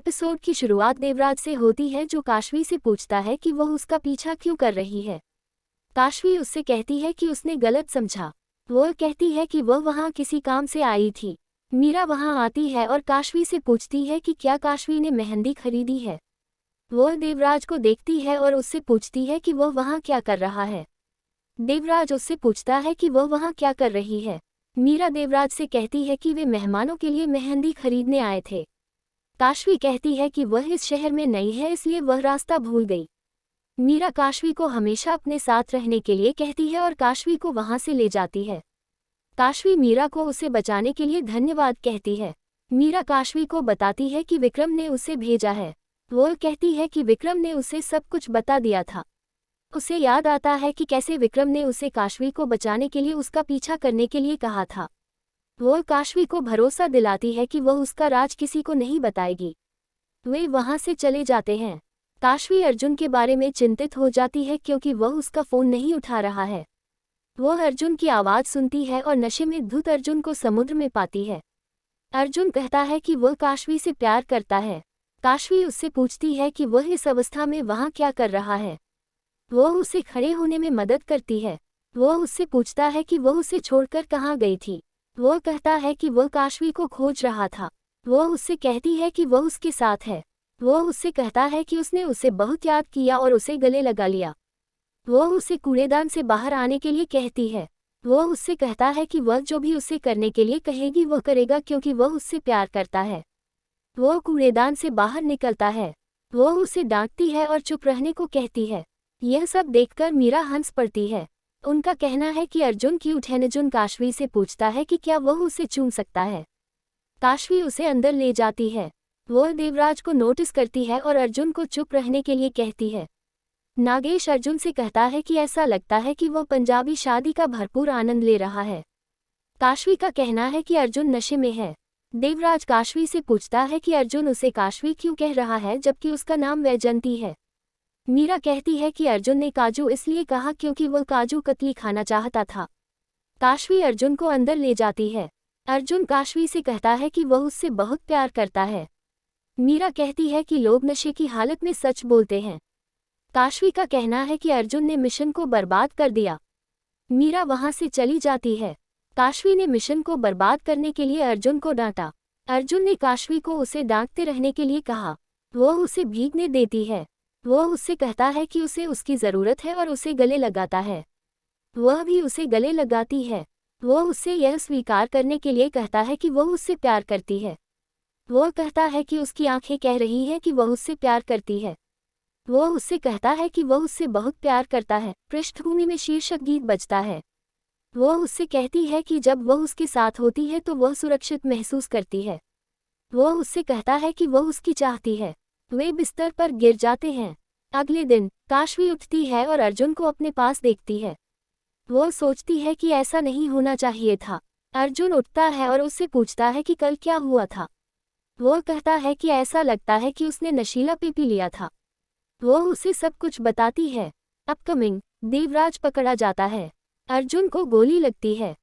Episode की शुरुआत देवराज से होती है, जो काशवी से पूछता है कि वह उसका पीछा क्यों कर रही है। काशवी उससे कहती है कि उसने गलत समझा। वह कहती है कि वह वहाँ किसी काम से आई थी। मीरा वहाँ आती है और काशवी से पूछती है कि क्या काशवी ने मेहंदी खरीदी है। वह देवराज को देखती है और उससे पूछती है कि वह वहाँ क्या कर रहा है। देवराज उससे पूछता है कि वह वहाँ क्या कर रही है। मीरा देवराज से कहती है कि वे मेहमानों के लिए मेहंदी खरीदने आए थे। काशवी कहती है कि वह इस शहर में नई है, इसलिए वह रास्ता भूल गई। मीरा काशवी को हमेशा अपने साथ रहने के लिए कहती है और काशवी को वहां से ले जाती है। काशवी मीरा को उसे बचाने के लिए धन्यवाद कहती है। मीरा काशवी को बताती है कि विक्रम ने उसे भेजा है। वह कहती है कि विक्रम ने उसे सब कुछ बता दिया था। उसे याद आता है कि कैसे विक्रम ने उसे काशवी को बचाने के लिए उसका पीछा करने के लिए कहा था। वह काशवी को भरोसा दिलाती है कि वह उसका राज किसी को नहीं बताएगी। वे वहां से चले जाते हैं। काशवी अर्जुन के बारे में चिंतित हो जाती है क्योंकि वह उसका फोन नहीं उठा रहा है। वह अर्जुन की आवाज़ सुनती है और नशे में धुत अर्जुन को समुद्र में पाती है। अर्जुन कहता है कि वह काशवी से प्यार करता है। काशवी उससे पूछती है कि वह इस अवस्था में वहाँ क्या कर रहा है। वह उसे खड़े होने में मदद करती है। वह उससे पूछता है कि वह उसे छोड़कर कहाँ गई थी। वह कहता है कि वह काशवी को खोज रहा था। वह उससे कहती है कि वह उसके साथ है। वह उससे कहता है कि उसने उसे बहुत याद किया और उसे गले लगा लिया। वह उसे कूड़ेदान से बाहर आने के लिए कहती है। वह उससे कहता है कि वह जो भी उसे करने के लिए कहेगी वह करेगा क्योंकि वह उससे प्यार करता है। वह कूड़ेदान से बाहर निकलता है। वह उसे डांटती है और चुप रहने को कहती है। यह सब देखकर मीरा हंस पड़ती है। उनका कहना है कि अर्जुन क्यूट है। अर्जुन काशवी से पूछता है कि क्या वह उसे चूम सकता है। काशवी उसे अंदर ले जाती है। वह देवराज को नोटिस करती है और अर्जुन को चुप रहने के लिए कहती है। नागेश अर्जुन से कहता है कि ऐसा लगता है कि वह पंजाबी शादी का भरपूर आनंद ले रहा है। काशवी का कहना है कि अर्जुन नशे में है। देवराज काशवी से पूछता है कि अर्जुन उसे काशवी क्यों कह रहा है जबकि उसका नाम वैजंती है। मीरा कहती है कि अर्जुन ने काजू इसलिए कहा क्योंकि वह काजू कतली खाना चाहता था। काशवी अर्जुन को अंदर ले जाती है। अर्जुन काशवी से कहता है कि वह उससे बहुत प्यार करता है। मीरा कहती है कि लोग नशे की हालत में सच बोलते हैं। काशवी का कहना है कि अर्जुन ने मिशन को बर्बाद कर दिया। मीरा वहां से चली जाती है। काशवी ने मिशन को बर्बाद करने के लिए अर्जुन को डांटा। अर्जुन ने काशवी को उसे डांटते रहने के लिए कहा। वह उसे भीगने देती है। वह उससे कहता है कि उसे उसकी ज़रूरत है और उसे गले लगाता है। वह भी उसे गले लगाती है। वह उससे यह स्वीकार करने के लिए कहता है कि वह उससे प्यार करती है। वह कहता है कि उसकी आंखें कह रही हैं कि वह उससे प्यार करती है। वह उससे कहता है कि वह उससे बहुत प्यार करता है। पृष्ठभूमि में शीर्षक गीत बजता है। वह उससे कहती है कि जब वह उसके साथ होती है तो वह सुरक्षित महसूस करती है। वह उससे कहता है कि वह उसकी चाहती है। वे बिस्तर पर गिर जाते हैं। अगले दिन काशवी उठती है और अर्जुन को अपने पास देखती है। वह सोचती है कि ऐसा नहीं होना चाहिए था। अर्जुन उठता है और उससे पूछता है कि कल क्या हुआ था। वह कहता है कि ऐसा लगता है कि उसने नशीला पी लिया था। वह उसे सब कुछ बताती है। अपकमिंग देवराज पकड़ा जाता है। अर्जुन को गोली लगती है।